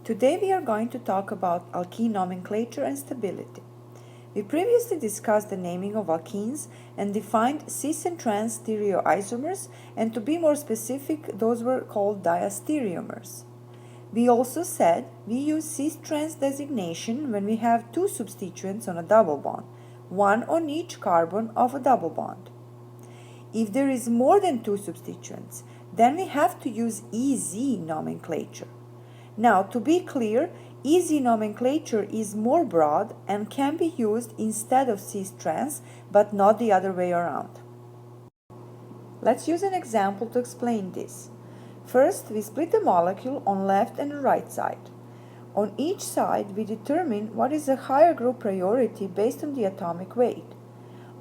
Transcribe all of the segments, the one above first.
Today we are going to talk about alkene nomenclature and stability. We previously discussed the naming of alkenes and defined cis and trans stereoisomers, and to be more specific, those were called diastereomers. We also said we use cis-trans designation when we have two substituents on a double bond, one on each carbon of a double bond. If there is more than two substituents, then we have to use EZ nomenclature. Now, to be clear, EZ nomenclature is more broad and can be used instead of cis-trans, but not the other way around. Let's use an example to explain this. First, we split the molecule on left and right side. On each side, we determine what is a higher group priority based on the atomic weight.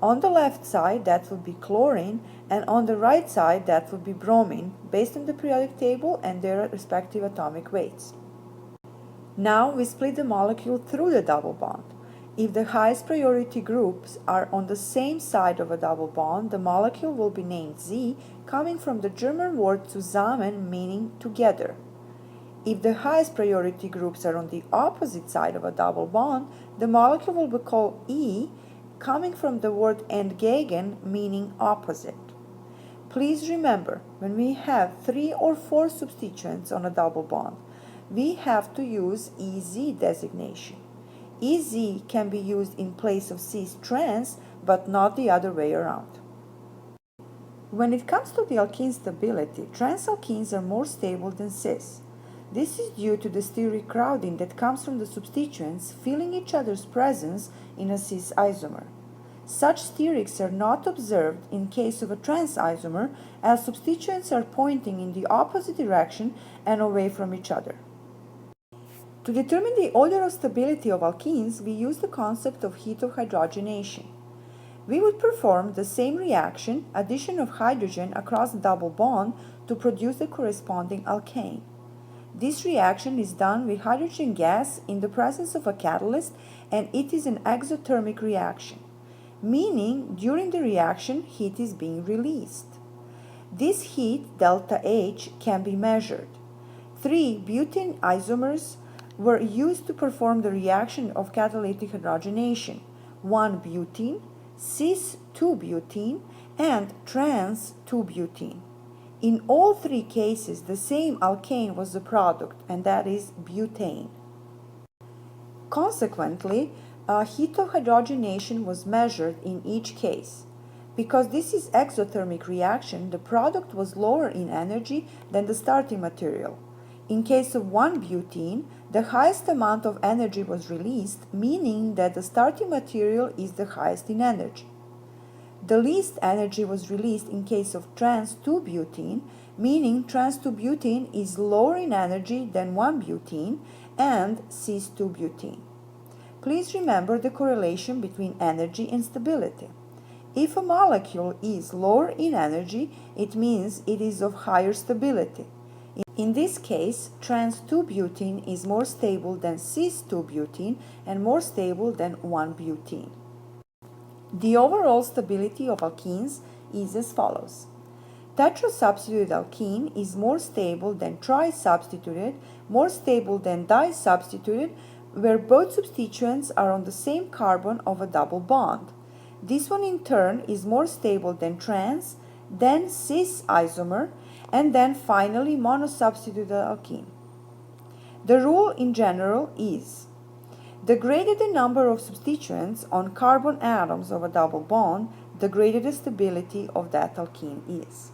On the left side, that would be chlorine, and on the right side, that would be bromine, based on the periodic table and their respective atomic weights. Now we split the molecule through the double bond. If the highest priority groups are on the same side of a double bond, the molecule will be named Z, coming from the German word zusammen, meaning together. If the highest priority groups are on the opposite side of a double bond, the molecule will be called E, coming from the word entgegen, meaning opposite. Please remember, when we have 3 or 4 substituents on a double bond, we have to use EZ designation. EZ can be used in place of cis-trans, but not the other way around. When it comes to the alkene stability, trans alkenes are more stable than cis. This is due to the steric crowding that comes from the substituents filling each other's presence in a cis isomer. Such sterics are not observed in case of a trans isomer, as substituents are pointing in the opposite direction and away from each other. To determine the order of stability of alkenes, we use the concept of heat of hydrogenation. We would perform the same reaction, addition of hydrogen across the double bond, to produce the corresponding alkane. This reaction is done with hydrogen gas in the presence of a catalyst, and it is an exothermic reaction, meaning during the reaction heat is being released. This heat, delta H, can be measured. 3 butane isomers were used to perform the reaction of catalytic hydrogenation: 1-butene, cis-2-butene, and trans-2-butene. In all 3 cases, the same alkane was the product, and that is butane. Consequently, heat of hydrogenation was measured in each case. Because this is exothermic reaction, the product was lower in energy than the starting material. In case of 1-butene, the highest amount of energy was released, meaning that the starting material is the highest in energy. The least energy was released in case of trans-2-butene, meaning trans-2-butene is lower in energy than 1-butene and cis-2-butene. Please remember the correlation between energy and stability. If a molecule is lower in energy, it means it is of higher stability. In this case, trans-2-butene is more stable than cis-2-butene and more stable than 1-butene. The overall stability of alkenes is as follows. Tetrasubstituted alkene is more stable than trisubstituted, more stable than disubstituted, where both substituents are on the same carbon of a double bond. This one in turn is more stable than trans, then cis isomer, and then finally monosubstituted alkene. The rule in general is: the greater the number of substituents on carbon atoms of a double bond, the greater the stability of that alkene is.